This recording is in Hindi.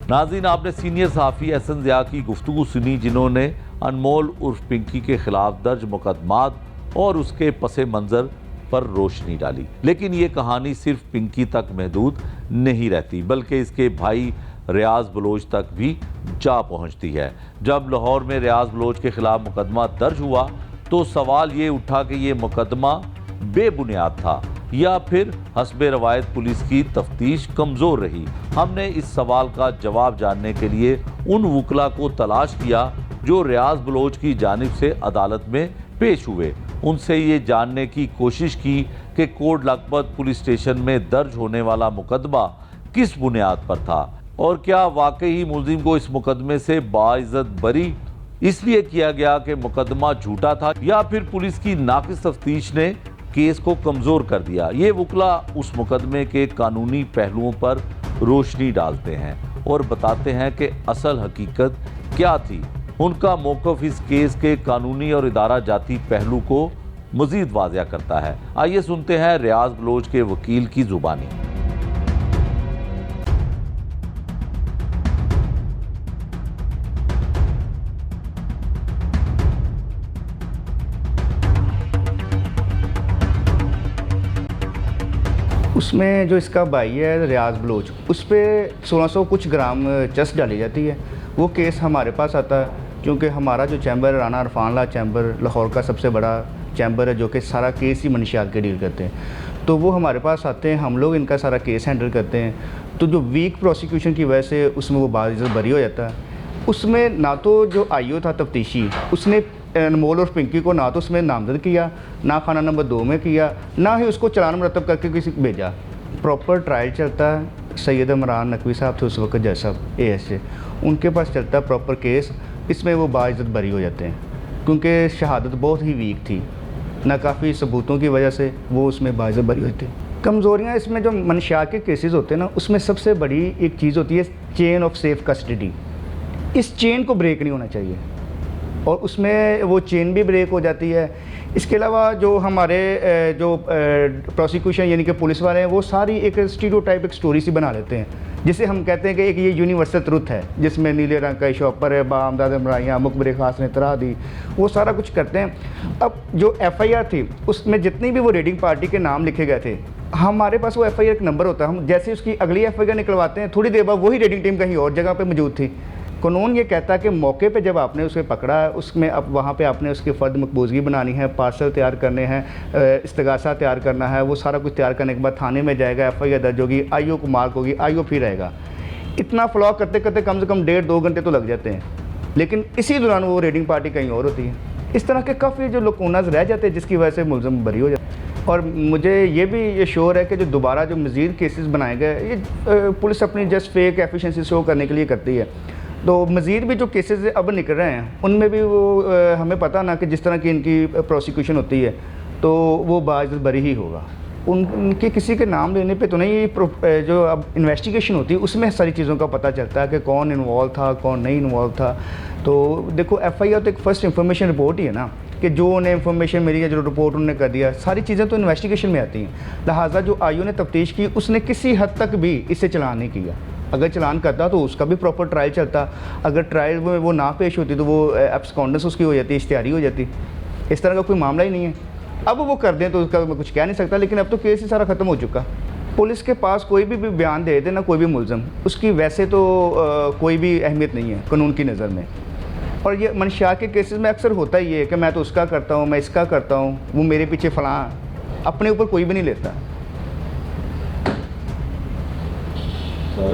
नाज़रीन, आपने सीनियर सहाफ़ी एहसन ज़िया की गुफ्तगू सुनी, जिन्होंने अनमोल उर्फ पिंकी के खिलाफ दर्ज मुकदमात और उसके पसे मंज़र पर रोशनी डाली। लेकिन ये कहानी सिर्फ पिंकी तक महदूद नहीं रहती, बल्कि इसके भाई रियाज बलोच तक भी जा पहुंचती है। जब लाहौर में रियाज बलोच के खिलाफ मुकदमा दर्ज हुआ तो सवाल ये उठा कि ये मुकदमा बेबुनियाद था या फिर हस्बे रवायत पुलिस की तफ्तीश कमज़ोर रही। हमने इस सवाल का जवाब जानने के लिए उन वकला को तलाश किया जो रियाज बलोच की जानिब से अदालत में पेश हुए। उनसे ये जानने की कोशिश की कि कोट लखपत पुलिस स्टेशन में दर्ज होने वाला मुकदमा किस बुनियाद पर था और क्या वाकई ही मुलजिम को इस मुकदमे से बाइज्जत बरी इसलिए किया गया कि मुकदमा झूठा था, या फिर पुलिस की नाकिस तफ्तीश ने केस को कमज़ोर कर दिया। ये वकला उस मुकदमे के कानूनी पहलुओं पर रोशनी डालते हैं और बताते हैं कि असल हकीकत क्या थी। उनका मौक़िफ़ इस केस के कानूनी और इदारा जाती पहलू को मज़ीद वाज़िया करता है। आइए सुनते हैं रियाज बलोच के वकील की ज़ुबानी। उसमें जो इसका भाई है रियाज बलोच, उस पर 1600 कुछ ग्राम चस डाली जाती है। वो केस हमारे पास आता है क्योंकि हमारा जो चैम्बर राना अरफान ला चैम्बर लाहौर का सबसे बड़ा चैम्बर है, जो कि सारा केस ही मनशियात के डील करते हैं। तो वो हमारे पास आते हैं, हम लोग इनका सारा केस हैंडल करते हैं। तो जो वीक प्रोसिक्यूशन की वजह से उसमें वो बाइज्जत बरी हो जाता है। उसमें ना तो जो आईओ था तफ्तीशी, उसने अनमोल और पिंकी को ना तो उसमें नामजद किया, ना खाना नंबर 2 में किया, ना ही उसको चालान मुरतब करके किसी को भेजा। प्रॉपर ट्रायल चलता है। सैयद इमरान नकवी साहब थे उस वक्त जज साहब ASA, उनके पास चलता है प्रॉपर केस। इसमें वो बाइज्जत बरी हो जाते हैं क्योंकि शहादत बहुत ही वीक थी, ना काफ़ी सबूतों की वजह से वो उसमें बाइज्जत बरी होती है। कमज़ोरियाँ इसमें जो मनशा के केसेस होते हैं ना, उसमें सबसे बड़ी एक चीज़ होती है चेन ऑफ सेफ कस्टडी। इस चेन को ब्रेक नहीं होना चाहिए और उसमें वो चेन भी ब्रेक हो जाती है। इसके अलावा जो हमारे जो प्रोसिक्यूशन यानी कि पुलिस वाले हैं, वो सारी एक स्टीरियोटाइप एक स्टोरी सी बना लेते हैं, जिसे हम कहते हैं कि एक ये यूनिवर्सल ट्रुथ है, जिसमें नीले रंग का शॉपर है, बामदाद मराइयाँ, मुखबिर खास ने तरा दी, वो सारा कुछ करते हैं। अब जो FIR थी उसमें जितनी भी वो रेडिंग पार्टी के नाम लिखे गए थे, हमारे पास वो FIR एक नंबर होता है। हम जैसे उसकी अगली FIR निकलवाते हैं, थोड़ी देर बाद वही रेडिंग टीम कहीं और जगह पर मौजूद थी। कानून ये कहता है कि मौके पे जब आपने उसे पकड़ा है, उसमें अब वहाँ पे आपने उसके फ़र्द मकबूजगी बनानी है, पार्सल तैयार करने हैं, इस्तगासा तैयार करना है। वो सारा कुछ तैयार करने के बाद थाने में जाएगा, FIR दर्ज होगी, IO को मार्क होगी, IO फिर आएगा। इतना फ्लॉ करते करते कम से कम 1.5-2 घंटे तो लग जाते हैं, लेकिन इसी दौरान वो रेडिंग पार्टी कहीं और होती है। इस तरह के काफ़ी जो लकूनाज रह जाते हैं, जिसकी वजह से मुलज़िम बरी हो जाते हैं। और मुझे ये भी ये श्योर है कि जो दोबारा जो मज़ीद केसेस बनाए गए, ये पुलिस अपनी जस्ट फेक एफिशिएंसी शो करने के लिए करती है। तो मज़ीद भी जो केसेस अब निकल रहे हैं, उनमें भी वो हमें पता ना कि जिस तरह की इनकी प्रोसिक्यूशन होती है तो वो बाइज्जत बरी ही होगा। उनके किसी के नाम लेने पे तो नहीं, जो अब इन्वेस्टिगेशन होती है उसमें सारी चीज़ों का पता चलता है कि कौन इन्वॉल्व था, कौन नहीं इन्वॉल्व था। तो देखो FIR तो एक फ़र्स्ट इंफॉर्मेशन रिपोर्ट ही है ना, कि जो उन्हें इन्फॉर्मेशन मिली है, जो रिपोर्ट उन्होंने कर दिया, सारी चीज़ें तो इन्वेस्टिगेशन में आती हैं। लिहाजा जो IO ने तफ्तीश की, उसने किसी हद तक भी इससे चलान नहीं किया। अगर चलान करता तो उसका भी प्रॉपर ट्रायल चलता। अगर ट्रायल में वो ना पेश होती तो वो एब्सकॉन्डेंस उसकी हो जाती, इश्तिहारी हो जाती। इस तरह का कोई मामला ही नहीं है। अब वो कर दें तो उसका मैं कुछ कह नहीं सकता, लेकिन अब तो केस ही सारा ख़त्म हो चुका। पुलिस के पास कोई भी बयान दे दे ना कोई भी मुलज़िम, उसकी वैसे तो कोई भी अहमियत नहीं है कानून की नज़र में। और ये मनशा के केसेस में अक्सर होता ही है कि मैं तो उसका करता हूँ, मैं इसका करता हूँ, वो मेरे पीछे फ़लाँ, अपने ऊपर कोई भी नहीं लेता।